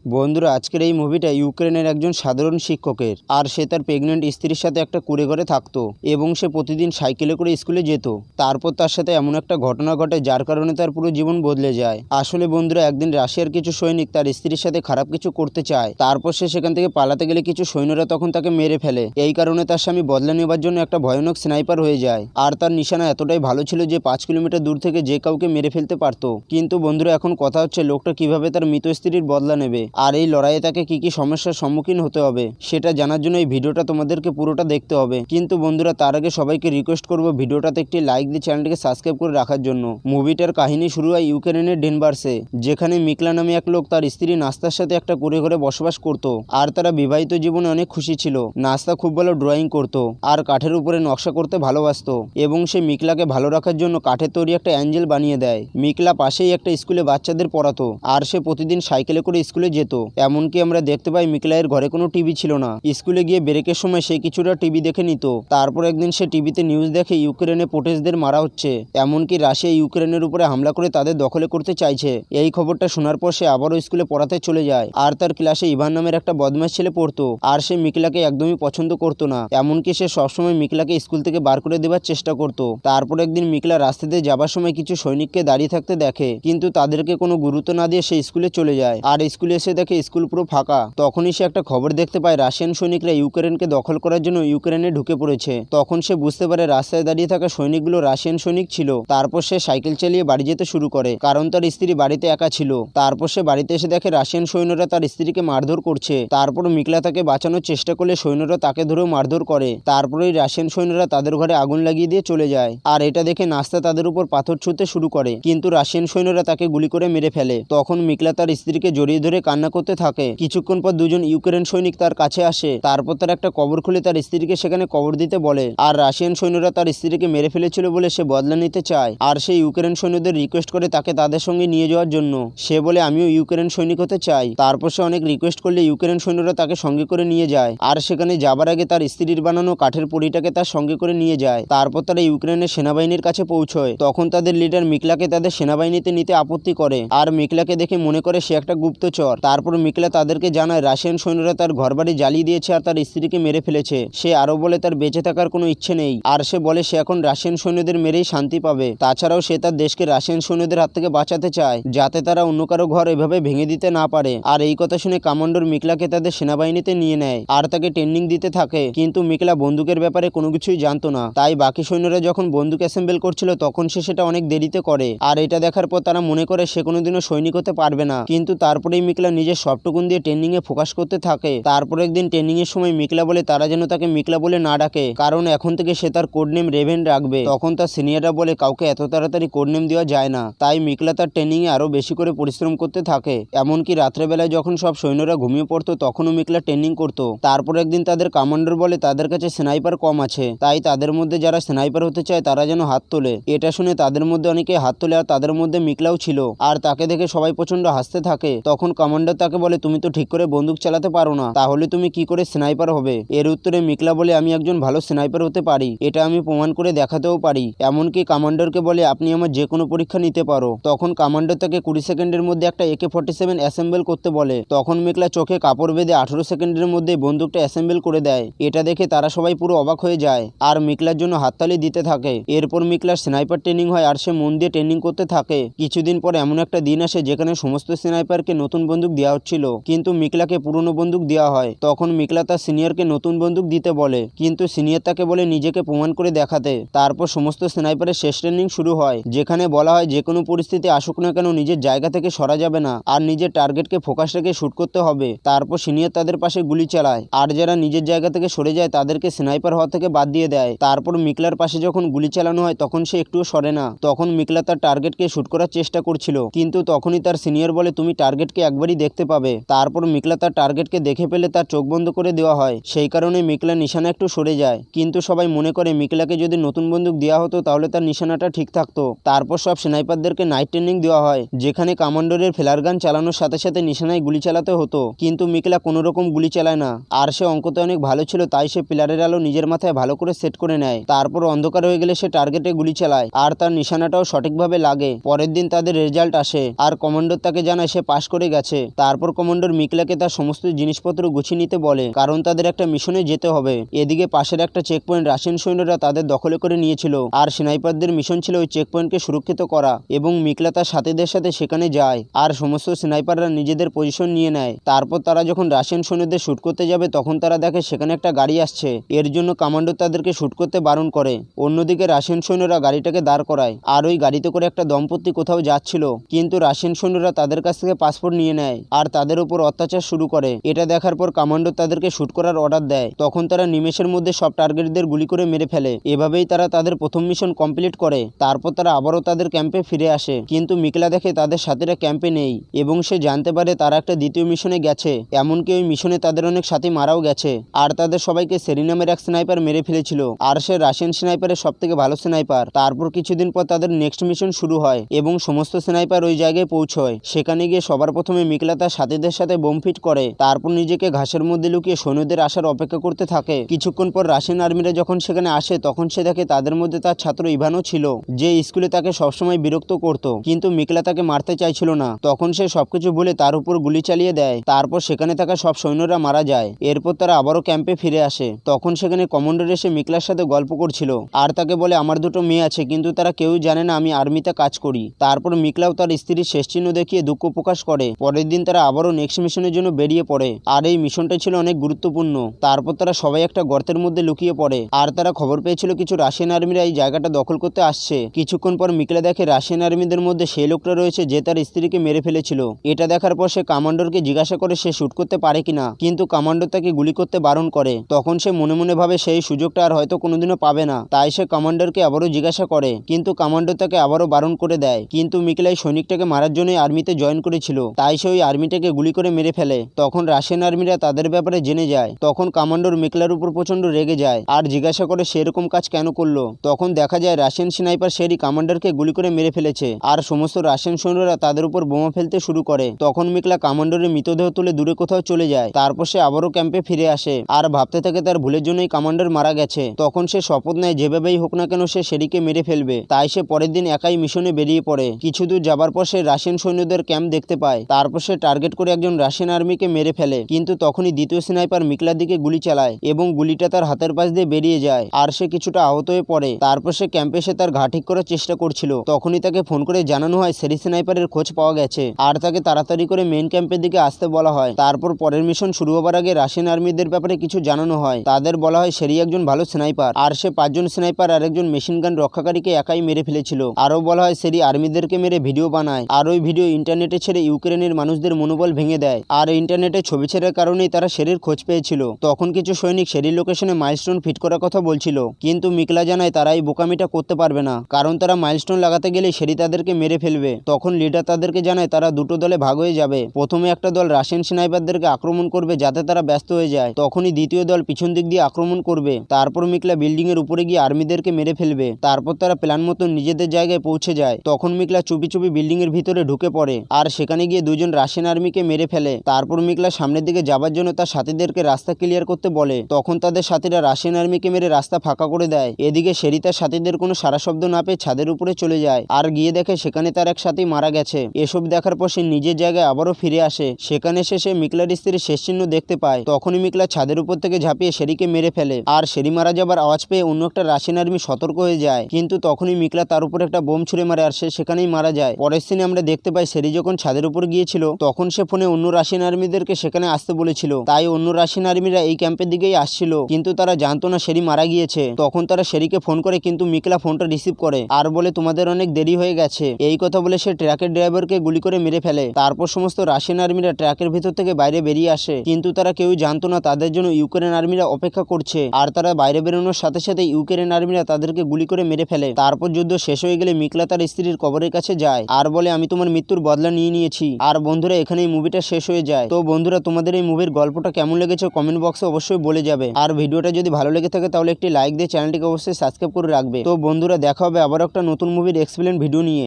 বন্ধুরা, আজকের এই মুভিটা ইউক্রেনের একজন সাধারণ শিক্ষকের। আর সে তার প্রেগনেন্ট স্ত্রীর সাথে একটা কুঁড়ে ঘরে থাকতো এবং সে প্রতিদিন সাইকেলে করে স্কুলে যেত। তারপর তার সাথে এমন একটা ঘটনা ঘটে যার কারণে তার পুরো জীবন বদলে যায়। আসলে বন্ধুরা, একদিন রাশিয়ার কিছু সৈনিক তার স্ত্রীর সাথে খারাপ কিছু করতে চায়। তারপর সে সেখান থেকে পালাতে গেলে কিছু সৈন্যরা তখন তাকে মেরে ফেলে। এই কারণে তার স্বামী বদলা নেবার জন্য একটা ভয়ানক স্নাইপার হয়ে যায়। আর তার নিশানা এতটাই ভালো ছিল যে 5 কিলোমিটার দূর থেকে যে কাউকে মেরে ফেলতে পারতো। কিন্তু বন্ধুরা, এখন কথা হচ্ছে লোকটা কিভাবে তার মৃত স্ত্রীর বদলা নেবে, আর এই লড়াইয়ে তাকে কি কি সমস্যার সম্মুখীন হতে হবে সেটা জানার জন্য এই ভিডিওটা তোমাদেরকে পুরোটা দেখতে হবে। কিন্তু বন্ধুরা, তার আগে সবাইকে রিকোয়েস্ট করব ভিডিওটাতে একটি লাইক দিয়ে চ্যানেলটিকে সাবস্ক্রাইব করে রাখার জন্য। মুভিটার কাহিনী শুরু হয় ইউক্রেনের ডেনভার্সে, যেখানে মিকলা নামে এক লোক তার স্ত্রী নাস্তার সাথে একটা কুঁড়ে ঘরে বসবাস করত। আর তারা বিবাহিত জীবনে অনেক খুশি ছিল। নাস্তা খুব ভালো ড্রয়িং করত আর কাঠের উপরে নকশা করতে ভালোবাসতো, এবং সে মিকলাকে ভালো রাখার জন্য কাঠের তৈরি একটা অ্যাঞ্জেল বানিয়ে দেয়। মিকলা পাশেই একটা স্কুলে বাচ্চাদের পড়াতো আর সে প্রতিদিন সাইকেলে করে স্কুলে যেত। এমনকি আমরা দেখতে পাই মিকলাইয়ের ঘরে কোনো টিভি ছিল না। স্কুলে গিয়ে ব্রেকের সময় সে কিছুটা টিভি দেখে নিত। তারপর একদিন সে টিভিতে নিউজ দেখে ইউক্রেনে প্রোটেস্টদের মারা হচ্ছে, এমনকি রাশিয়া ইউক্রেনের উপরে হামলা করে তাদের দখলে করতে চাইছে। এই খবরটা শোনার পর সে আবারও স্কুলে পড়াতে চলে যায়। আর তার ক্লাসে ইভান নামের একটা বদমাশ ছেলে পড়তো, আর সে মিকলাকে একদমই পছন্দ করতো না। এমনকি সে সবসময় মিকলাকে স্কুল থেকে বার করে দেওয়ার চেষ্টা করত। তারপর একদিন মিকলা রাস্তা দিয়ে যাবার সময় কিছু সৈনিককে দাঁড়িয়ে থাকতে দেখে, কিন্তু তাদেরকে কোনো গুরুত্ব না দিয়ে সে স্কুলে চলে যায়। আর স্কুলে এসে দেখে স্কুল পুরো ফাঁকা। তখনই সে একটা খবর দেখতে পায় রাশিয়ান সৈনিকরা ইউক্রেনকে দখল করার জন্য ইউক্রেনে ঢুকে পড়েছে। তখন সে বুঝতে পারে রাস্তায় দাঁড়িয়ে থাকা সৈনিকগুলো রাশিয়ান সৈনিক ছিল। তারপর সে সাইকেল চালিয়ে বাড়ি যেতে শুরু করে, কারণ তার স্ত্রী বাড়িতে একা ছিল। তারপর সে বাড়িতে এসে দেখে রাশিয়ান সৈন্যরা তার স্ত্রীকে মারধর করছে। তারপর মিকলা তাকে বাঁচানোর চেষ্টা করলে সৈন্যরা তাকে ধরেও মারধর করে। তারপরেই রাশিয়ান সৈন্যরা তাদের ঘরে আগুন লাগিয়ে দিয়ে চলে যায়। আর এটা দেখে নাস্তা তাদের উপর পাথর ছুঁড়তে শুরু করে, কিন্তু রাশিয়ান সৈন্যরা তাকে গুলি করে মেরে ফেলে। তখন মিকলা তার স্ত্রীকে জড়িয়ে ধরে কান্না করতে থাকে। কিছুক্ষণ পর দুজন ইউক্রেন সৈনিক তার কাছে আসে। তারপর তার একটা কবর খুলে তার স্ত্রীকে সেখানে কবর দিতে বলে। আর রাশিয়ান সৈন্যরা তার স্ত্রীকে মেরে ফেলেছিল বলে সে বদলা নিতে চায়। আর সে ইউক্রেন সৈন্যদের রিকোয়েস্ট করে তাকে তাদের সঙ্গে নিয়ে যাওয়ার জন্য। সে বলে আমিও ইউক্রেন সৈনিক হতে চাই। তারপর সে অনেক রিকোয়েস্ট করলে ইউক্রেন সৈন্যরা তাকে সঙ্গে করে নিয়ে যায়। আর সেখানে যাবার আগে তার স্ত্রীর বানানো কাঠের পরিটাকে তার সঙ্গে করে নিয়ে যায়। তারপর তারা ইউক্রেনের সেনাবাহিনীর কাছে পৌঁছয়। তখন তাদের লিডার মিকলাকে তাদের সেনাবাহিনীতে নিতে আপত্তি করে, আর মিকলাকে দেখে মনে করে সে একটা গুপ্তচর। তারপর মিকলা তাদেরকে জানায় রাশিয়ান সৈন্যরা তার ঘরবাড়ি জ্বালিয়ে দিয়েছে আর তার স্ত্রীকে মেরে ফেলেছে। সে আরো বলে তার বেঁচে থাকার কোনো ইচ্ছে নেই, আর সে বলে সে এখন রাশিয়ান সৈন্যদের মেরেই শান্তি পাবে। তাছাড়াও সে তার দেশকে রাশিয়ান সৈন্যদের হাত থেকে বাঁচাতে চায়, যাতে তারা অন্য কারো ঘর এভাবে ভেঙে দিতে না পারে। আর এই কথা শুনে কমান্ডার মিকলাকে তাদের সেনাবাহিনীতে নিয়ে নেয় আর তাকে ট্রেনিং দিতে থাকে। কিন্তু মিকলা বন্দুকের ব্যাপারে কোনো কিছুই জানতো না, তাই বাকি সৈন্যরা যখন বন্দুক অ্যাসেম্বল করছিল তখন সে সেটা অনেক দেরিতে করে। আর এটা দেখার পর তারা মনে করে সে কোনোদিনও সৈনিক হতে পারবে না। কিন্তু তারপরেই মিকলা নিজের সবটুকুন দিয়ে ট্রেনিং এ ফোকাস করতে থাকে। তারপর একদিন ট্রেনিং এর সময় মিকলা বলে তারা যেন তাকে মিকলা বলে না ডাকে, কারণ এখন থেকে সে তার কোড নেম রেভেন রাখবে। তখন তার সিনিয়ররা বলে কাউকে এত তাড়াতাড়ি কোড নেম দেওয়া যায় না। তাই মিকলা তার ট্রেনিং এ আরো বেশি করে পরিশ্রম করতে থাকে। এমনকি রাত্রেবেলায় যখন সব সৈন্যরা ঘুমিয়ে পড়তো তখনও মিকলা ট্রেনিং করতো। তারপর একদিন তাদের কমান্ডার বলে তাদের কাছে স্নাইপার কম আছে, তাই তাদের মধ্যে যারা স্নাইপার হতে চায় তারা যেন হাত তোলে। এটা শুনে তাদের মধ্যে অনেকে হাত তোলে, আর তাদের মধ্যে মিকলাও ছিল। আর তাকে দেখে সবাই প্রচন্ড হাসতে থাকে। তখন কমান্ডার তাকে বলে তুমি তো ঠিক করে বন্দুক চালাতে পারো না, তাহলে তুমি কি করে স্নাইপার হবে? এর উত্তরে মিকলা বলে আমি একজন ভালো স্নাইপার হতে পারি, এটা আমি প্রমাণ করে দেখাতেও পারি। এমনকি কমান্ডারকে বলে আপনি আমার যে কোনো পরীক্ষা নিতে পারো। তখন কমান্ডার তাকে 20 সেকেন্ডের মধ্যে একটা AK-47 অ্যাসেম্বল করতে বলে। তখন মিকলা চোখে কাপড় বেঁধে 18 সেকেন্ডের মধ্যে বন্দুকটা অ্যাসেম্বল করে দেয়। এটা দেখে তারা সবাই পুরো অবাক হয়ে যায় আর মিকলার জন্য হাততালি দিতে থাকে। এরপর মিকলার স্নাইপার ট্রেনিং হয় আর সে মন দিয়ে ট্রেনিং করতে থাকে। কিছুদিন পর এমন একটা দিন আসে যেখানে সমস্ত স্নাইপারকে নতুন বন্দুক দেওয়া হচ্ছিল, কিন্তু মিকলাকে পুরনো বন্দুক দেওয়া হয়। তখন মিকলা তার সিনিয়রকে নতুন বন্দুক দিতে বলে, কিন্তু সিনিয়র তাকে বলে নিজেকে প্রমাণ করে দেখাতে। তারপর সমস্ত স্নাইপারের শেষ ট্রেনিং শুরু হয়, যেখানে বলা হয় যে কোনো পরিস্থিতি আসুক না কেন নিজের জায়গা থেকে সরা যাবে না আর নিজের টার্গেটকে ফোকাস রেখে শুট করতে হবে। তারপর সিনিয়র তাদের পাশে গুলি চালায়, আর যারা নিজের জায়গা থেকে সরে যায় তাদেরকে স্নাইপার হওয়া থেকে বাদ দিয়ে দেয়। তারপর মিকলার পাশে যখন গুলি চালানো হয় তখন সে একটুও সরে না। তখন মিকলা তার টার্গেটকে শুট করার চেষ্টা করছিল, কিন্তু তখনই তার সিনিয়র বলে তুমি টার্গেটকে একবারই দেখতে পাবে। তারপর মিকলা তার টার্গেটকে দেখে পেলে তার চোখ বন্ধ করে দেওয়া হয়। সেই কারণে মিকলা নিশানা একটু সরে যায়, কিন্তু সবাই মনে করে মিকলাকে যদি নতুন বন্দুক দেওয়া হতো তাহলে তার নিশানাটা ঠিক থাকতো। তারপর সব স্নাইপারদেরকে নাইট ট্রেনিং দেওয়া হয়, যেখানে কমান্ডারের ফ্লার গান চালানোর সাথে সাথে নিশানায় গুলি চালাতে হতো। কিন্তু মিকলা কোনো রকম গুলি চালায় না, আর সে অঙ্কতে অনেক ভালো ছিল, তাই সে পিলারের আলো নিজের মাথায় ভালো করে সেট করে নেয়। তারপর অন্ধকার হয়ে গেলে সে টার্গেটে গুলি চালায় আর তার নিশানাটাও সঠিকভাবে লাগে। পরের দিন তাদের রেজাল্ট আসে আর কমান্ডার তাকে জানায় সে পাশ করে গেছে। তারপর কমান্ডার মিকলাকে তার সমস্ত জিনিসপত্র গুছিয়ে নিতে বলে, কারণ তাদের একটা মিশনে যেতে হবে। এদিকে পাশের একটা চেকপয়েন্ট রাশিয়ান সৈন্যরা তাদের দখলে করে নিয়েছিল, আর স্নাইপারদের মিশন ছিল ওই চেকপয়েন্টকে সুরক্ষিত করা। এবং মিকলা তার সাথীদের সাথে সেখানে যায়, আর সমস্ত স্নাইপাররা নিজেদের পজিশন নিয়ে নেয়। তারপর তারা যখন রাশিয়ান সৈন্যদের শুট করতে যাবে তখন তারা দেখে সেখানে একটা গাড়ি আসছে। এর জন্য কমান্ডো তাদেরকে শুট করতে বারণ করে। অন্যদিকে রাশিয়ান সৈন্যরা গাড়িটাকে দাঁড় করায়, আর ওই গাড়িতে করে একটা দম্পতি কোথাও যাচ্ছিল, কিন্তু রাশিয়ান সৈন্যরা তাদের কাছ থেকে পাসপোর্ট নিয়ে নেয় আর তাদের উপর অত্যাচার শুরু করে। এটা দেখার পর কমান্ডো তাদেরকে শুট করার অর্ডার দেয়। তখন তারা নিমেষের মধ্যে সব টার্গেটদের গুলি করে মেরে ফেলে। এভাবেই তারা তাদের প্রথম মিশন কমপ্লিট করে। তারপর তারা আবারও তাদের ক্যাম্পে ফিরে আসে, কিন্তু মিকলা দেখে তাদের সাথীরা ক্যাম্পে নেই এবং সে জানতে পারে তারা একটা দ্বিতীয় মিশনে গেছে। এমনকি ওই মিশনে তাদের অনেক সাথী মারাও গেছে, আর তাদের সবাইকে সেরি নামের এক স্নাইপার মেরে ফেলেছিল, আর সে রাশিয়ান স্নাইপারের সব থেকে ভালো স্নাইপার। তারপর কিছুদিন পর তাদের নেক্সট মিশন শুরু হয় এবং সমস্ত স্নাইপার ওই জায়গায় পৌঁছয়। সেখানে গিয়ে সবার প্রথমে মিকলা তার সাথীদের সাথে বোম ফিট করে, তারপর নিজেকে ঘাসের মধ্যে লুকিয়ে সৈন্যদের আসার অপেক্ষা করতে থাকে। কিছুক্ষণ পর রাশিয়ান আর্মিরা যখন সেখানে আসে তখন সে দেখে তাদের মধ্যে তার ছাত্র ইভানও ছিল, যে স্কুলে তাকে সবসময় বিরক্ত করত, কিন্তু মিকলা তাকে মারতে চাইছিল না। তখন সে সবকিছু ভুলে তার উপর গুলি চালিয়ে দেয়। তারপর সেখানে থাকা সব সৈন্যরা মারা যায়। এরপর তারা আবারও ক্যাম্পে ফিরে আসে। তখন সেখানে কমান্ডার এসে মিকলার সাথে গল্প করছিল, আর তাকে বলে আমার দুটো মেয়ে আছে, কিন্তু তারা কেউই জানে না আমি আর্মিতে কাজ করি। তারপর মিকলাও তার স্ত্রীর শেষ চিহ্ন দেখিয়ে দুঃখ প্রকাশ করে। পরের দিন তারা আবারও নেক্সট মিশনের জন্য বেরিয়ে পড়ে, আর এই মিশনটা ছিল অনেক গুরুত্বপূর্ণ। তারপর তারা সবাই একটা গর্তের মধ্যে লুকিয়ে পড়ে, আর তারা খবর পেয়েছিল কিছু রাশিয়ান আর্মিরা এই জায়গাটা দখল করতে আসছে। কিছুক্ষণ পর মিকলা দেখে রাশিয়ান আর্মিদের মধ্যে সেই লোকটা রয়েছে যে তার স্ত্রীকে মেরে ফেলেছিল। এটা দেখার পর সে কমান্ডারকে জিজ্ঞাসা করে সে শুট করতে পারে কিনা, কিন্তু কমান্ডার তাকে গুলি করতে বারণ করে। তখন সে মনে মনে ভাবে সেই সুযোগটা আর হয়তো কোনোদিনও পাবে না, তাই সে কমান্ডারকে আবারও জিজ্ঞাসা করে, কিন্তু কমান্ডার তাকে আবারও বারণ করে দেয়। কিন্তু মিকলাই সৈনিকটাকে মারার জন্যই আর্মিতে জয়েন করেছিল, তাই সে ওই আর্মিটাকে গুলি করে মেরে ফেলে। তখন রাশিয়ান আর্মিরা তাদের ব্যাপারে জেনে যায়। তখন কমান্ডার মিকলার উপর প্রচন্ড রেগে যায় আর জিজ্ঞাসা করে সেরকম কাজ কেন করলো। তখন দেখা যায় রাশিয়ান স্নাইপার সেই কমান্ডারকে গুলি করে মেরে ফেলেছে, আর সমস্ত রাশিয়ান সৈন্যরা তাদের উপর বোমা ফেলতে শুরু করে। তখন মিকলা কমান্ডারের মৃতদেহ তুলে দূরে কোথাও চলে যায়। তারপর সে আবারও ক্যাম্পে ফিরে আসে আর ভাবতে থাকে তার ভুলের জন্যই কমান্ডার মারা গেছে। তখন সে শপথ নেয় যেভাবেই হোক না কেন সে সেরিকে মেরে ফেলবে। তাই সে পরের দিন একাই মিশনে বেরিয়ে পড়ে। কিছু দূর যাবার পর সে রাশিয়ান সৈন্যদের ক্যাম্প দেখতে পায়। তারপর সে টার্গেট করে একজন রাশিয়ান আর্মিকে মেরে ফেলে, কিন্তু তখনই দ্বিতীয় স্নাইপার মিকলার দিকে গুলি চালায় এবং গুলিটা তার হাতের পাশ দিয়ে বেরিয়ে যায়, আর সে কিছুটা আহত হয়ে পড়ে। তারপর সে ক্যাম্পে এসে তার ঘা ঠিক করার চেষ্টা করছিল। তখনই তাকে ফোন করে জানানো হয় সেরি স্নাইপারের খোঁজ পাওয়া গেছে, আর তাকে তাড়াতাড়ি করে মেইন ক্যাম্পের দিকে আসতে বলা হয়। তারপর পরের মিশন শুরু হবার আগে রাশিয়ান আর্মিদের ব্যাপারে কিছু জানানো হয়। তাদের বলা হয় সেরি একজন ভালো স্নাইপার, আর সে 5 জন স্নাইপার আর একজন মেশিন গান রক্ষাকারীকে একাই মেরে ফেলেছিল। আরও বলা হয় সেরি আর্মিদেরকে মেরে ভিডিও বানায়, আর ওই ভিডিও ইন্টারনেটে ছেড়ে ইউক্রেনের মানুষদের মনোবল ভেঙে দেয়, আর ইন্টারনেটে ছবি ছেড়ার কারণেই তারা সেরির খোঁজ পেয়েছিল। তখন কিছু সৈনিক সেরির লোকেশনে মাইলস্টোন ফিট করার কথা বলছিল, কিন্তু মিকলা জানায় তারা এই বোকামিটা করতে পারবে না, কারণ তারা মাইলস্টোন লাগাতে গেলে সেরি তাদেরকে মেরে ফেলবে। তখন লিডার তাদেরকে জানায় তারা দুটো দলে ভাগ হয়ে যাবে। প্রথমে একটা দল রাশিয়ান স্নাইপারদেরকে আক্রমণ করবে যাতে তারা ব্যস্ত হয়ে যায়, তখনই দ্বিতীয় দল পিছন দিক দিয়ে আক্রমণ করবে। তারপর মিকলা বিল্ডিং এর উপরে গিয়ে আর্মিদেরকে মেরে ফেলবে। তারপর তারা প্ল্যান মতো নিজেদের জায়গায় পৌঁছে যায়। তখন মিকলা চুপি চুপি বিল্ডিং এর ভিতরে ঢুকে পড়ে, আর সেখানে গিয়ে 2 জন রাশিয়ান আর্মিকে মেরে ফেলে। তারপর মিকলা সামনের দিকে যাবার জন্য তার সাথীদেরকে রাস্তা ক্লিয়ার করতে বলে। তখন তাদের সাথীরা রাশিয়ান আর্মিকে মেরে রাস্তা ফাঁকা করে দেয়। এদিকে সেরি তার সাথীদের কোনো সারা শব্দ না পেয়ে ছাদের উপরে চলে যায়, আর গিয়ে দেখে সেখানে তার এক সাথী মারা গেছে। এসব দেখার পর সে নিজের জায়গায় আবারও ফিরে আসে। সেখানে সে মিকলার স্ত্রীর শেষ চিহ্ন দেখতে পায়। তখনই মিকলা ছাদের উপর থেকে ঝাঁপিয়ে সেরিকে মেরে ফেলে, আর সেরি মারা যাবার আওয়াজ পেয়ে অন্য একটা রাশিয়ান আর্মি সতর্ক হয়ে যায়, কিন্তু তখনই মিকলা তার উপর একটা বোম ছুড়ে মারে, আর সে সেখানেই মারা যায়। পরের সিনে আমরা দেখতে পাই সেরি যখন ছাদের উপর গিয়েছিল তখন সে ফোনে অন্য রাশিয়ান আর্মিদেরকে সেখানে আসতে বলেছিল, তাই অন্য রাশিয়ান আর্মিরা এই ক্যাম্পের দিকেই আসছিল, কিন্তু তারা জানতো না সেরি মারা গিয়েছে। তখন তারা সেরিকে ফোন করে, কিন্তু মিকলা ফোনটা রিসিভ করে আর বলে তোমাদের অনেক দেরি হয়ে গেছে। এই কথা বলে সে ট্রাকের ড্রাইভারকে গুলি করে মেরে ফেলে। তারপর সমস্ত রাশিয়ান আর্মিরা ট্রাকের ভিতর থেকে বাইরে বেরিয়ে আসে, কিন্তু তারা কেউ জানতো না তাদের জন্য ইউক্রেন আর্মিরা অপেক্ষা করছে, আর তারা বাইরে বেরোনোর সাথে সাথে ইউক্রেন আর্মিরা তাদেরকে গুলি করে মেরে ফেলে। তারপর যুদ্ধ শেষ হয়ে গেলে মিকলা তার স্ত্রীর কবরের কাছে যায় আর বলে আমি তোমার মৃত্যুর বদলা নিয়েছি। আর বন্ধুরা এখানে এই মুভিটা শেষ হয়ে যায়। তো বন্ধুরা তোমাদের এই মুভির গল্পটা কেমন লেগেছে কমেন্ট বক্সে অবশ্যই বলে যাবে, আর ভিডিওটা যদি ভালো লেগে থাকে তাহলে একটি লাইক দিয়ে চ্যানেলটিকে অবশ্যই সাবস্ক্রাইব করে রাখবে। তো বন্ধুরা দেখা হবে আবার একটা নতুন মুভির এক্সপ্লেন ভিডিও নিয়ে।